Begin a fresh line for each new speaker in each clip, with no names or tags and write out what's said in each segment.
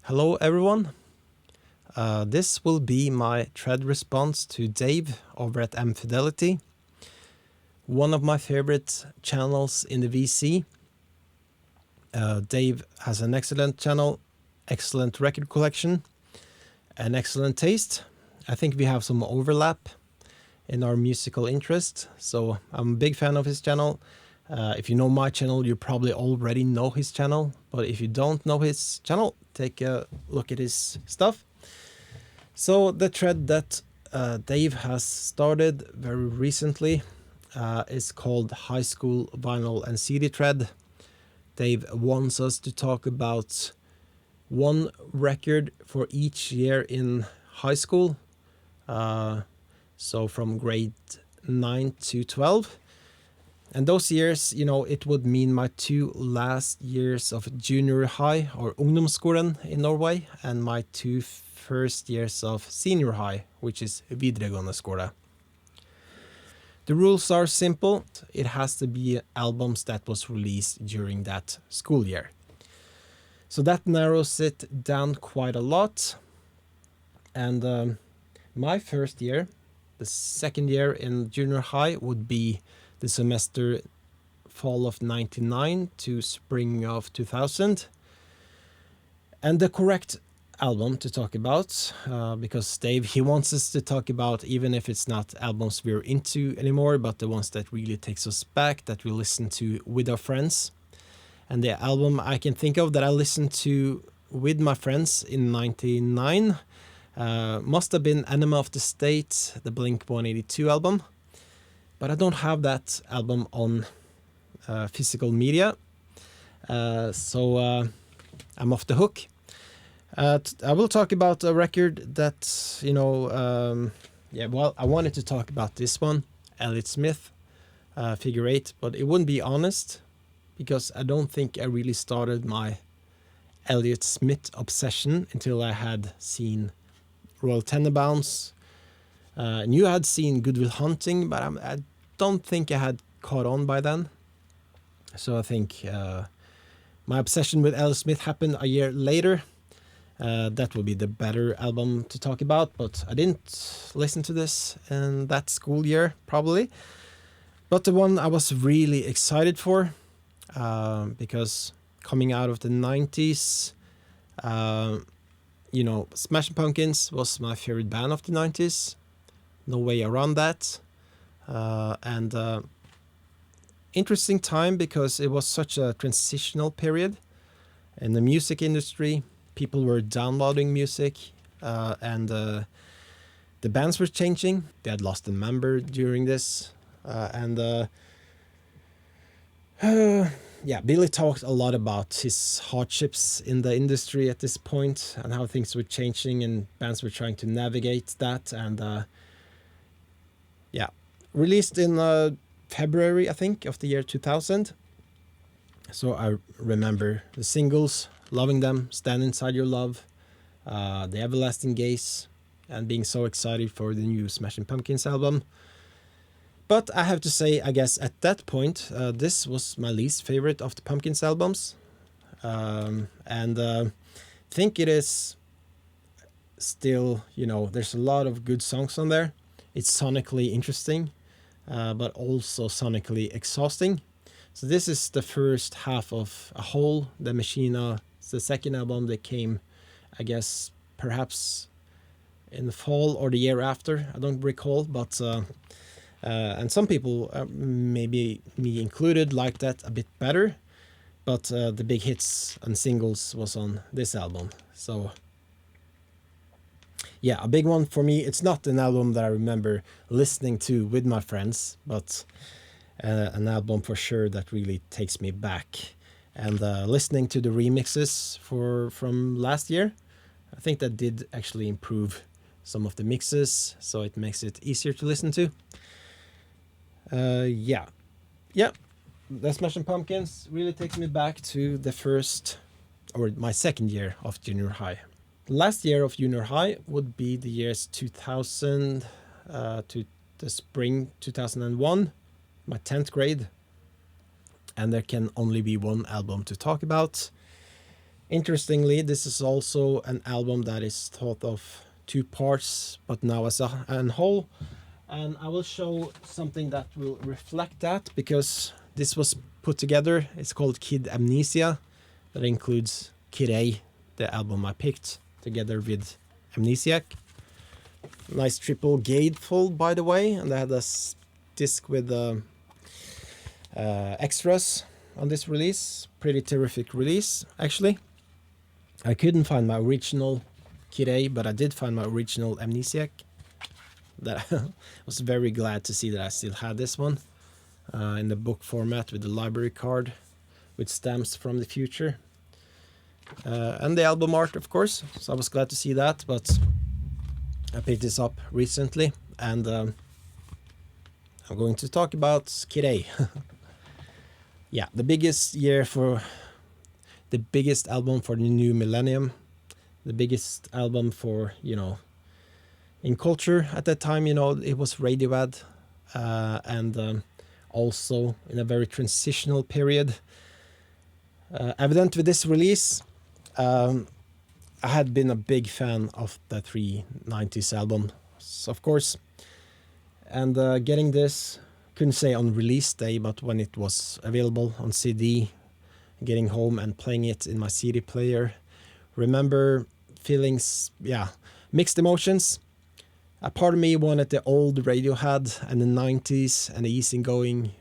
Hello everyone. This will be my thread response to Dave over at Fidelity, one of my favorite channels in the VC. Dave has an excellent channel, excellent record collection, and excellent taste. I think we have some overlap in our musical interest, so I'm a big fan of his channel. If you know my channel, you probably already know his channel, but if you don't know his channel, take a look at his stuff. So the thread that Dave has started very recently is called High School Vinyl and CD Thread. Dave wants us to talk about one record for each year in high school, so from grade 9 to 12. And those years, it would mean my 2 last years of junior high or ungdomsskolen in Norway, and my 2 first years of senior high, which is videregående skole. The rules are simple. It has to be albums that was released during that school year. So that narrows it down quite a lot. And my first year, the second year in junior high, would be the semester fall of 99 to spring of 2000. And the correct album to talk about, because Dave, he wants us to talk about, even if it's not albums we're into anymore, but the ones that really takes us back, that we listen to with our friends. And the album I can think of that I listened to with my friends in 99 must have been Enema of the State, the Blink-182 album. But I don't have that album on physical media, so I'm off the hook. I will talk about a record that, I wanted to talk about this one, Elliott Smith, Figure 8, but it wouldn't be honest, because I don't think I really started my Elliott Smith obsession until I had seen Royal Tenenbaums. Knew I had seen Good Will Hunting, but I don't think I had caught on by then. So I think my obsession with Elliott Smith happened a year later. That would be the better album to talk about, but I didn't listen to this in that school year, probably. But the one I was really excited for, because coming out of the 90s, Smashing Pumpkins was my favorite band of the 90s. No way around that. And interesting time, because it was such a transitional period in the music industry. People were downloading music, and the bands were changing. They had lost a member during this, Billy talked a lot about his hardships in the industry at this point, and how things were changing and bands were trying to navigate that. And released in February, I think, of the year 2000. So I remember the singles, loving them, Stand Inside Your Love, The Everlasting Gaze, and being so excited for the new Smashing Pumpkins album. But I have to say, I guess at that point, this was my least favorite of the Pumpkins albums. And think it is still, there's a lot of good songs on there. It's sonically interesting, but also sonically exhausting. So this is the first half of a whole. The Machina, it's the second album that came, I guess, perhaps in the fall or the year after. I don't recall, but and some people, maybe me included, liked that a bit better. But the big hits and singles was on this album. So yeah, a big one for me. It's not an album that I remember listening to with my friends, but an album for sure that really takes me back. And listening to the remixes from last year, I think that did actually improve some of the mixes, so it makes it easier to listen to. The Smashing Pumpkins really takes me back to my second year of junior high. The last year of junior high would be the years 2000 to the spring 2001, my 10th grade. And there can only be one album to talk about. Interestingly, this is also an album that is thought of two parts, but now as a whole. And I will show something that will reflect that, because this was put together. It's called Kid Amnesia. That includes Kid A, the album I picked, together with Amnesiac. Nice triple gatefold, by the way, and I had a disc with extras on this release. Pretty terrific release, actually. I couldn't find my original Kid A, but I did find my original Amnesiac. That I was very glad to see that I still had this one in the book format with the library card with stamps from the future. And the album art, of course, so I was glad to see that, but I picked this up recently, and I'm going to talk about Kid A. Yeah, the biggest album for the new millennium, the biggest album for, in culture at that time, it was Radiohead, and also in a very transitional period. Evident with this release, I had been a big fan of the 390s albums, of course, and getting this, couldn't say on release day, but when it was available on CD, getting home and playing it in my CD player, remember feelings, mixed emotions. A part of me wanted the old Radiohead and the 90s and the easygoing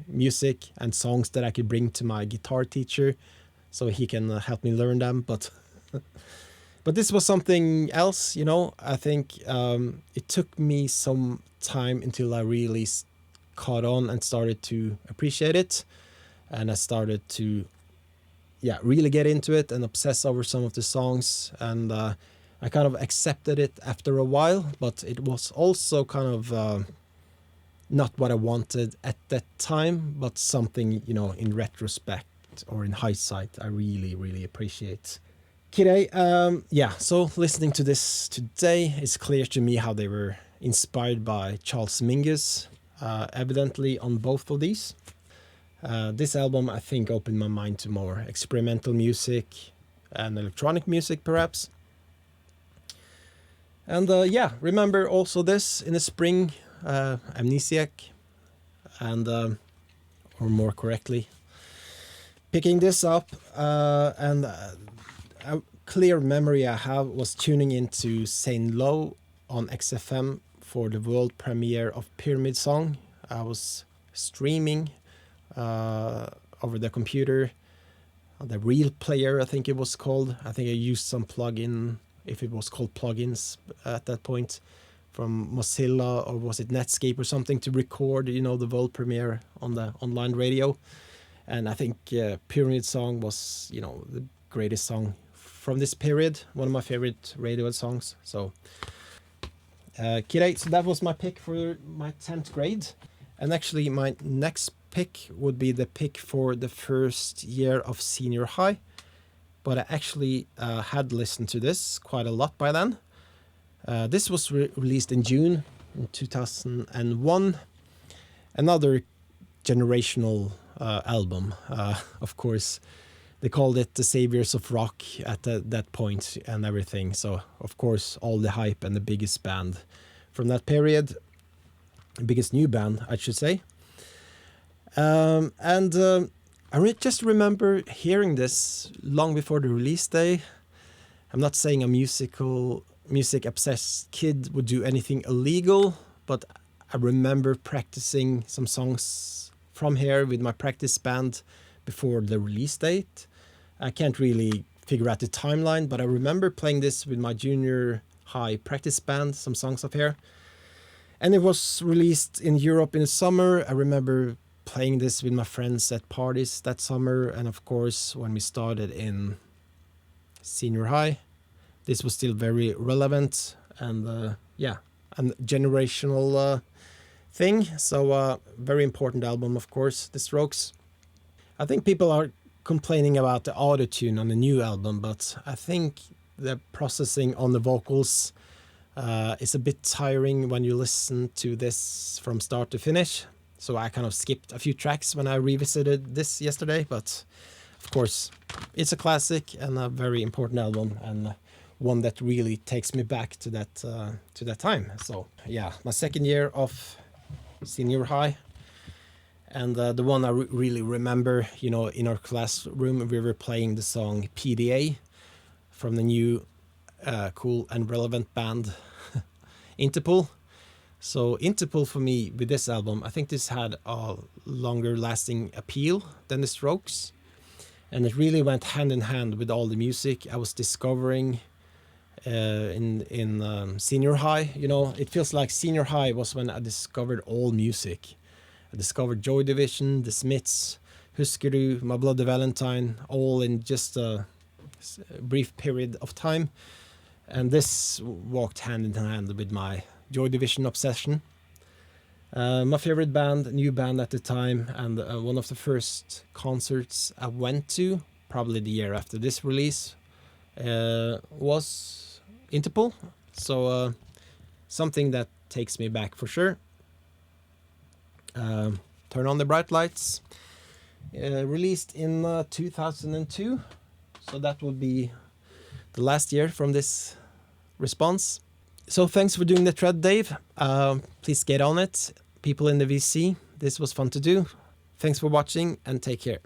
music and songs that I could bring to my guitar teacher so he can help me learn them, but this was something else, I think it took me some time until I really caught on and started to appreciate it, and I started to really get into it and obsess over some of the songs, and I kind of accepted it after a while, but it was also kind of not what I wanted at that time, but something, in retrospect or in hindsight, I really, really appreciate. Kid A, so listening to this today, it's clear to me how they were inspired by Charles Mingus, evidently on both of these. This album, I think, opened my mind to more experimental music and electronic music, perhaps. And remember also this in the spring, Amnesiac, and, or more correctly, picking this up, and a clear memory I have was tuning into Saint Low on XFM for the world premiere of Pyramid Song. I was streaming over the computer, the Real Player, I think it was called. I think I used some plugin, if it was called plugins at that point, from Mozilla, or was it Netscape or something, to record, the world premiere on the online radio. And I think Pyramid Song was, the greatest song from this period, one of my favorite Radiohead songs. So, Kid A, so that was my pick for my 10th grade. And actually, my next pick would be the pick for the first year of senior high. But I actually had listened to this quite a lot by then. This was released in June in 2001. Another generational album, of course. They called it the Saviors of Rock at that point and everything. So, of course, all the hype and the biggest band from that period. The biggest new band, I should say. I just remember hearing this long before the release day. I'm not saying a music-obsessed kid would do anything illegal, but I remember practicing some songs from here with my practice band before the release date. I can't really figure out the timeline, but I remember playing this with my junior high practice band, some songs of here. And it was released in Europe in the summer. I remember playing this with my friends at parties that summer, and of course when we started in senior high, this was still very relevant and a generational thing. So very important album, of course, The Strokes. I think people are complaining about the auto-tune on the new album, but I think the processing on the vocals is a bit tiring when you listen to this from start to finish. So I kind of skipped a few tracks when I revisited this yesterday, but of course, it's a classic and a very important album, and one that really takes me back to that time. So yeah, my second year of senior high, and the one I really remember, you know, in our classroom we were playing the song PDA from the new cool and relevant band Interpol. So Interpol for me with this album, I think this had a longer lasting appeal than the Strokes, and it really went hand in hand with all the music I was discovering in senior high. You know, it feels like senior high was when I discovered all music. I discovered Joy Division, The Smiths, Husker Du, My Bloody Valentine, all in just a brief period of time. And this walked hand in hand with my Joy Division obsession. My favorite band, new band at the time, and one of the first concerts I went to, probably the year after this release, was Interpol. So something that takes me back for sure. Turn on the Bright Lights, released in 2002, so that would be the last year from this response. So thanks for doing the thread, Dave. Please get on it, people in the VC. This was fun to do. Thanks for watching and take care.